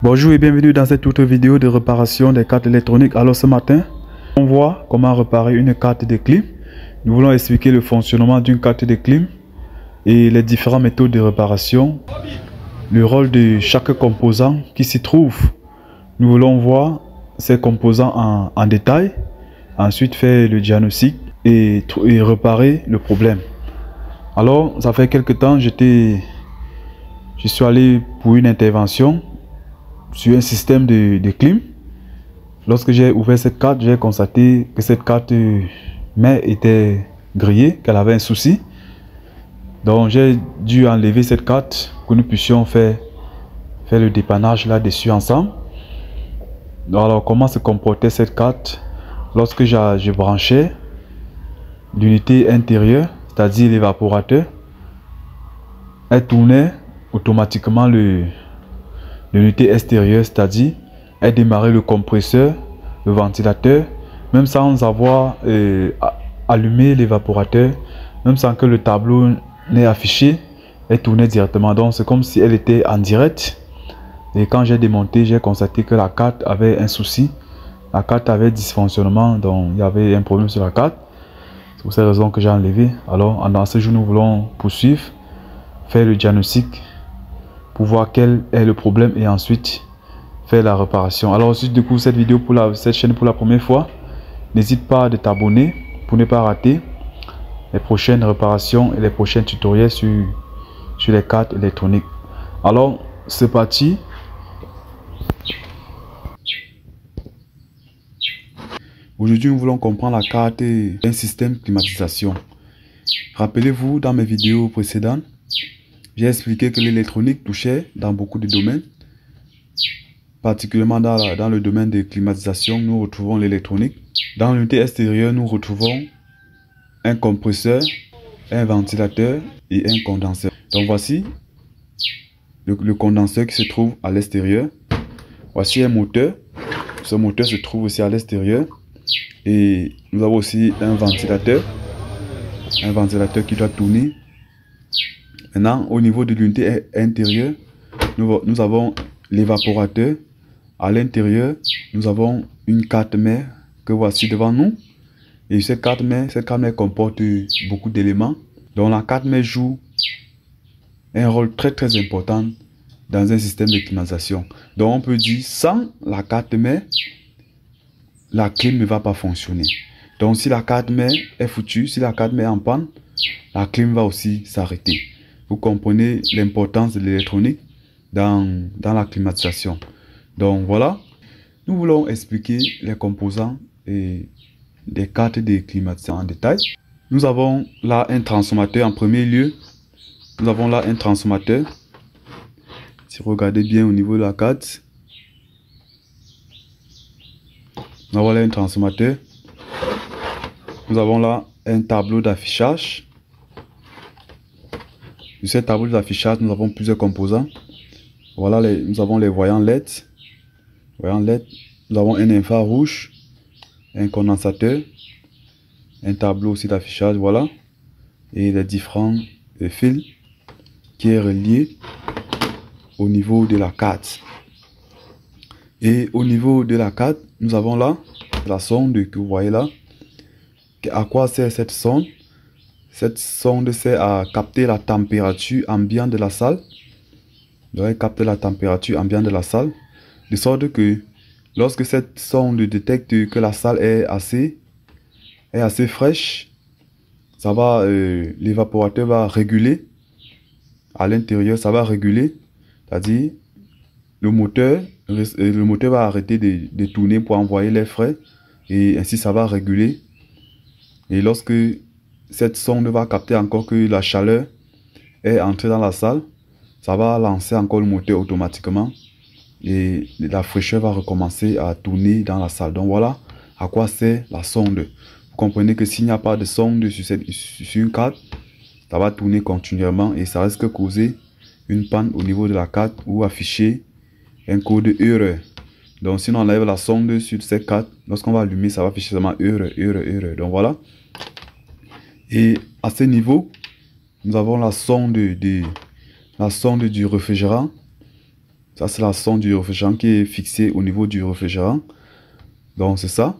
Bonjour et bienvenue dans cette autre vidéo de réparation des cartes électroniques. Alors ce matin, on voit comment réparer une carte de clim. Nous voulons expliquer le fonctionnement d'une carte de clim et les différentes méthodes de réparation, le rôle de chaque composant qui s'y trouve. Nous voulons voir ces composants en détail, ensuite faire le diagnostic et réparer le problème. Alors ça fait quelque temps, je suis allé pour une intervention sur un système de clim. Lorsque j'ai ouvert cette carte, j'ai constaté que cette carte mère était grillée, qu'elle avait un souci. Donc j'ai dû enlever cette carte pour que nous puissions faire le dépannage là-dessus ensemble. Donc, alors comment se comportait cette carte lorsque je branchais l'unité intérieure, c'est-à-dire l'évaporateur. Elle tournait automatiquement l'unité extérieure, c'est-à-dire elle démarrait le compresseur, le ventilateur, même sans avoir allumé l'évaporateur, même sans que le tableau n'ait affiché, elle tournait directement. Donc c'est comme si elle était en direct. Et quand j'ai démonté, j'ai constaté que la carte avait un souci. La carte avait dysfonctionnement, donc il y avait un problème sur la carte. C'est pour cette raison que j'ai enlevé. Alors dans ce jour, nous voulons poursuivre, faire le diagnostic pour voir quel est le problème et ensuite faire la réparation. Alors si tu découvres cette vidéo cette chaîne pour la première fois, n'hésite pas à t'abonner pour ne pas rater les prochaines réparations et les prochains tutoriels sur les cartes électroniques. Alors c'est parti. Aujourd'hui nous voulons comprendre la carte d'un système climatisation. Rappelez-vous, dans mes vidéos précédentes, j'ai expliqué que l'électronique touchait dans beaucoup de domaines. Particulièrement dans le domaine de climatisation, nous retrouvons l'électronique. Dans l'unité extérieure, nous retrouvons un compresseur, un ventilateur et un condenseur. Donc voici le condenseur qui se trouve à l'extérieur. Voici un moteur. Ce moteur se trouve aussi à l'extérieur. Et nous avons aussi un ventilateur qui doit tourner. Maintenant, au niveau de l'unité intérieure, nous avons l'évaporateur. À l'intérieur, nous avons une carte mère que voici devant nous. Et cette carte mère comporte beaucoup d'éléments. Donc la carte mère joue un rôle très important dans un système de climatisation. Donc on peut dire, sans la carte mère, la clim ne va pas fonctionner. Donc si la carte mère est foutue, si la carte mère est en panne, la clim va aussi s'arrêter. Vous comprenez l'importance de l'électronique dans la climatisation. Donc voilà, nous voulons expliquer les composants et des cartes de climatisation en détail. Nous avons là un transformateur en premier lieu. Nous avons là un transformateur. Si vous regardez bien au niveau de la carte, nous avons là un transformateur. Nous avons là un tableau d'affichage. Sur ce tableau d'affichage, nous avons plusieurs composants. Voilà, nous avons les voyants LED. Nous avons un infrarouge, un condensateur, un tableau aussi d'affichage, voilà. Et les différents fils qui est relié au niveau de la carte. Et au niveau de la carte, nous avons là la sonde que vous voyez là. À quoi sert cette sonde? Cette sonde sert à capter la température ambiante de la salle. Donc, elle capte la température ambiante de la salle. De sorte que lorsque cette sonde détecte que la salle est assez fraîche, l'évaporateur va réguler. À l'intérieur, ça va réguler. C'est-à-dire, le moteur va arrêter de tourner pour envoyer l'air frais. Et ainsi, ça va réguler. Et lorsque cette sonde va capter encore que la chaleur est entrée dans la salle, ça va lancer encore le moteur automatiquement. Et la fraîcheur va recommencer à tourner dans la salle. Donc voilà à quoi sert la sonde. Vous comprenez que s'il n'y a pas de sonde sur une carte, ça va tourner continuellement et ça risque de causer une panne au niveau de la carte ou afficher un code erreur. Donc si on enlève la sonde sur cette carte, lorsqu'on va allumer, ça va afficher seulement erreur. Donc voilà. Et à ce niveau, nous avons la sonde du réfrigérant. Ça, c'est la sonde du réfrigérant qui est fixée au niveau du réfrigérant. Donc, c'est ça.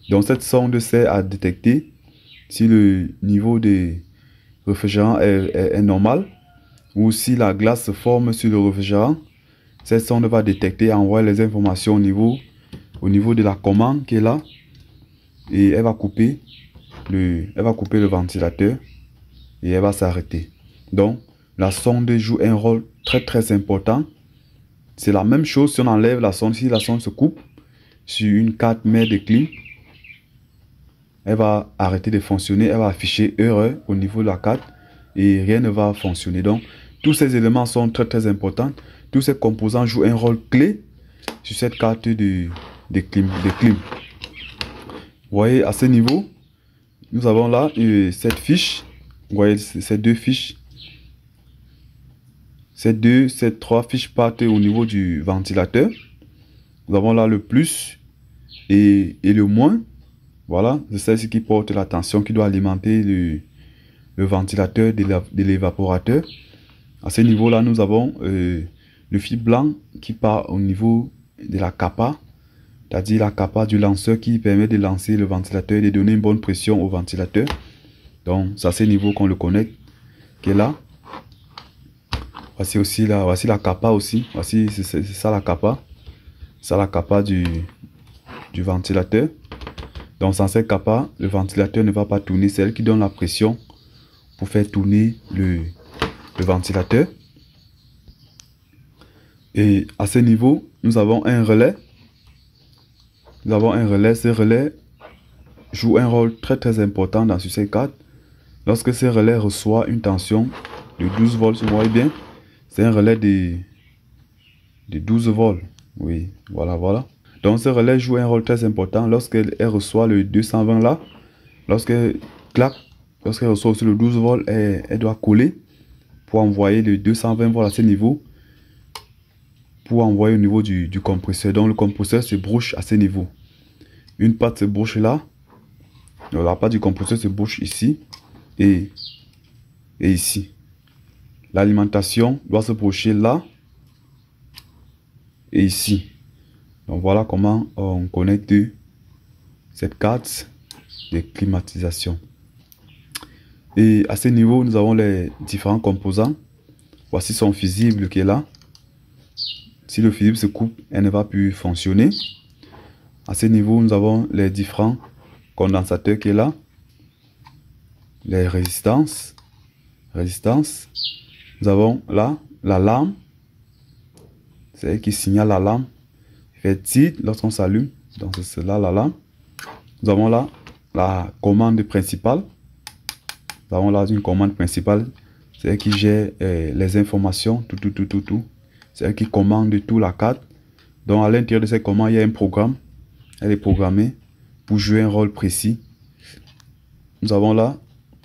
Donc, cette sonde sert à détecter si le niveau des réfrigérants est normal ou si la glace se forme sur le réfrigérant. Cette sonde va détecter et envoyer les informations au niveau de la commande qui est là. Et elle va couper le ventilateur et elle va s'arrêter. Donc, la sonde joue un rôle très important. C'est la même chose si on enlève la sonde. Si la sonde se coupe sur une carte mère de clim, elle va arrêter de fonctionner. Elle va afficher erreur au niveau de la carte et rien ne va fonctionner. Donc, tous ces éléments sont très importants. Tous ces composants jouent un rôle clé sur cette carte de clim. Vous voyez, à ce niveau, nous avons là cette fiche. Vous voyez ces deux fiches. Ces trois fiches partent au niveau du ventilateur. Nous avons là le plus et le moins. Voilà, c'est celle-ci qui porte la tension qui doit alimenter le ventilateur de l'évaporateur. À ce niveau-là, nous avons le fil blanc qui part au niveau de la capa, c'est-à-dire la capa du lanceur qui permet de lancer le ventilateur et de donner une bonne pression au ventilateur. Donc, c'est à ce niveau qu'on le connecte, qui est là. Voici aussi voici la capa aussi. Voici, c'est ça la capa. C'est la capa du ventilateur. Donc sans cette capa, le ventilateur ne va pas tourner. C'est elle qui donne la pression pour faire tourner le ventilateur. Et à ce niveau, nous avons un relais. Nous avons un relais. Ce relais joue un rôle très important dans sur ces cartes. Lorsque ce relais reçoit une tension de 12 volts, vous voyez bien, c'est un relais de 12 volts. Oui, voilà. Donc ce relais joue un rôle très important lorsqu'elle reçoit le 220 là. Lorsqu'elle reçoit aussi le 12 volts, elle doit coller pour envoyer le 220 volts à ce niveau. Pour envoyer au niveau du compresseur. Donc le compresseur se bouche à ce niveau. Une patte se bouche là. Donc, la patte du compresseur se bouche ici et ici. L'alimentation doit se boucher là et ici. Donc voilà comment on connecte cette carte de climatisation. Et à ce niveau, nous avons les différents composants. Voici son fusible qui est là. Si le fusible se coupe, elle ne va plus fonctionner. À ce niveau, nous avons les différents condensateurs qui est là. Les résistances. Nous avons là la lampe. C'est elle qui signale la lampe. Il fait titre lorsqu'on s'allume. Donc c'est là la lampe. Nous avons là la commande principale. Nous avons là une commande principale. C'est elle qui gère les informations. Tout. C'est elle qui commande tout la carte. Donc à l'intérieur de cette commande, il y a un programme. Elle est programmée pour jouer un rôle précis. Nous avons là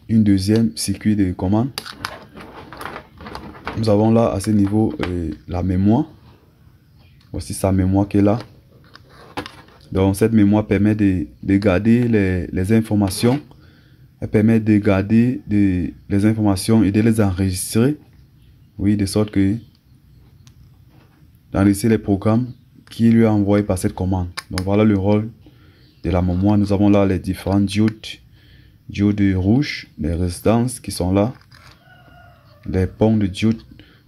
une deuxième circuit de commande. Nous avons là à ce niveau la mémoire. Voici sa mémoire qui est là. Donc cette mémoire permet de garder les informations. Elle permet de garder les informations et de les enregistrer. Oui, de sorte que d'enregistrer les programmes qui lui a envoyé par cette commande. Donc voilà le rôle de la mémoire. Nous avons là les différentes diodes rouges, les résistances qui sont là, les ponts de diodes.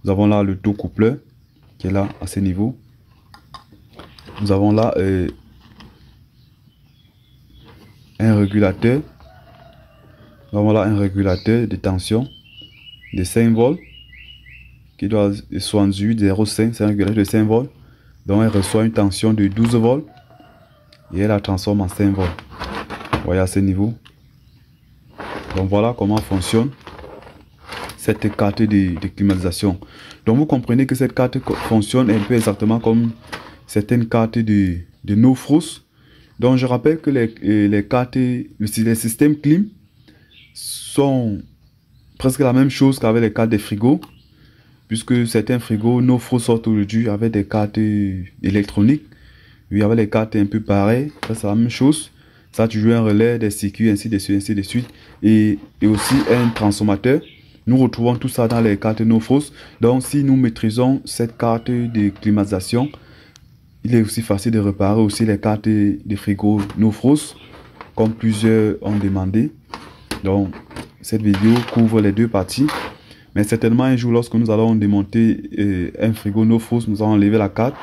Nous avons là le taux coupleur qui est là à ce niveau. Nous avons là un régulateur. Nous avons là un régulateur de tension de 5 volts qui doit 78,05. C'est un régulateur de 5 volts. Donc elle reçoit une tension de 12 volts et elle la transforme en 5 volts. Vous voyez à ce niveau. Donc voilà comment fonctionne cette carte de climatisation. Donc vous comprenez que cette carte fonctionne un peu exactement comme certaines cartes de No Frost. Donc je rappelle que les cartes, les systèmes clim sont presque la même chose qu'avec les cartes des frigos, puisque certains frigos No Frost sortent aujourd'hui avec des cartes électroniques. Oui, avec les cartes un peu pareilles, c'est la même chose. Ça, tu joues un relais, des circuits, ainsi de suite, et aussi un transformateur. Nous retrouvons tout ça dans les cartes no-frost. Donc si nous maîtrisons cette carte de climatisation, il est aussi facile de réparer aussi les cartes de frigo no-frost, comme plusieurs ont demandé. Donc cette vidéo couvre les deux parties. Mais certainement un jour, lorsque nous allons démonter un frigo no-frost, nous allons enlever la carte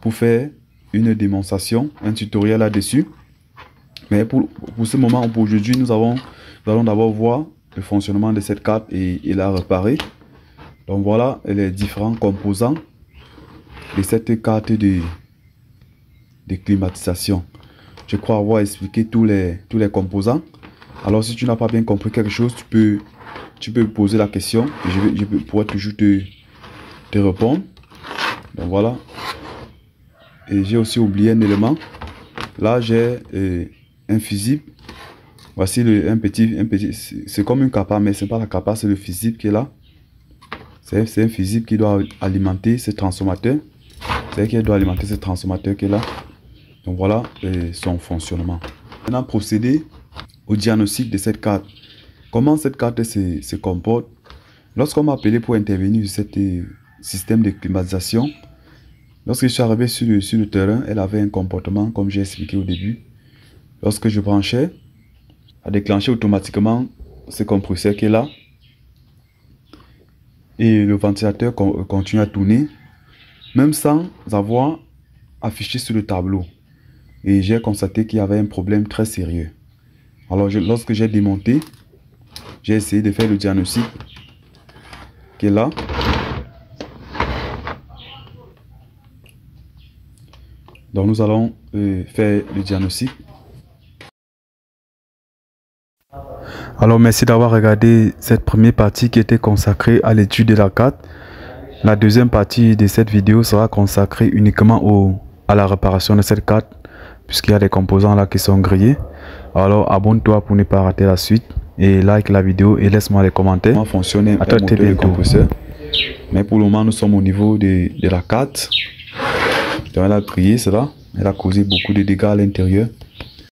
pour faire une démonstration, un tutoriel là-dessus. Mais pour ce moment, pour aujourd'hui, nous allons d'abord voir le fonctionnement de cette carte et la réparer. Donc voilà les différents composants de cette carte de climatisation. Je crois avoir expliqué tous les composants. Alors si tu n'as pas bien compris quelque chose, tu peux poser la question et je pourrai toujours te répondre. Donc voilà. Et j'ai aussi oublié un élément. Là j'ai un fusible. Voici un petit, c'est comme une capa, mais c'est pas la capa, c'est le fusible qui est là. C'est un fusible qui doit alimenter ce transformateur. C'est qui doit alimenter ce transformateur qui est là. Donc voilà son fonctionnement. Maintenant procéder au diagnostic de cette carte. Comment cette carte se comporte. Lorsqu'on m'a appelé pour intervenir sur ce système de climatisation, lorsque je suis arrivé sur le terrain, elle avait un comportement comme j'ai expliqué au début. Lorsque je branchais, a déclenché automatiquement ce compresseur qui est là et le ventilateur continue à tourner même sans avoir affiché sur le tableau, et j'ai constaté qu'il y avait un problème très sérieux. Alors lorsque j'ai démonté, j'ai essayé de faire le diagnostic qui est là. Donc nous allons faire le diagnostic. Alors merci d'avoir regardé cette première partie qui était consacrée à l'étude de la carte. La deuxième partie de cette vidéo sera consacrée uniquement à la réparation de cette carte, puisqu'il y a des composants là qui sont grillés. Alors abonne-toi pour ne pas rater la suite et like la vidéo et laisse-moi les commentaires. Comment fonctionne un moteur de compresseur. Mais pour le moment nous sommes au niveau de la carte. Donc elle a grillé cela, elle a causé beaucoup de dégâts à l'intérieur.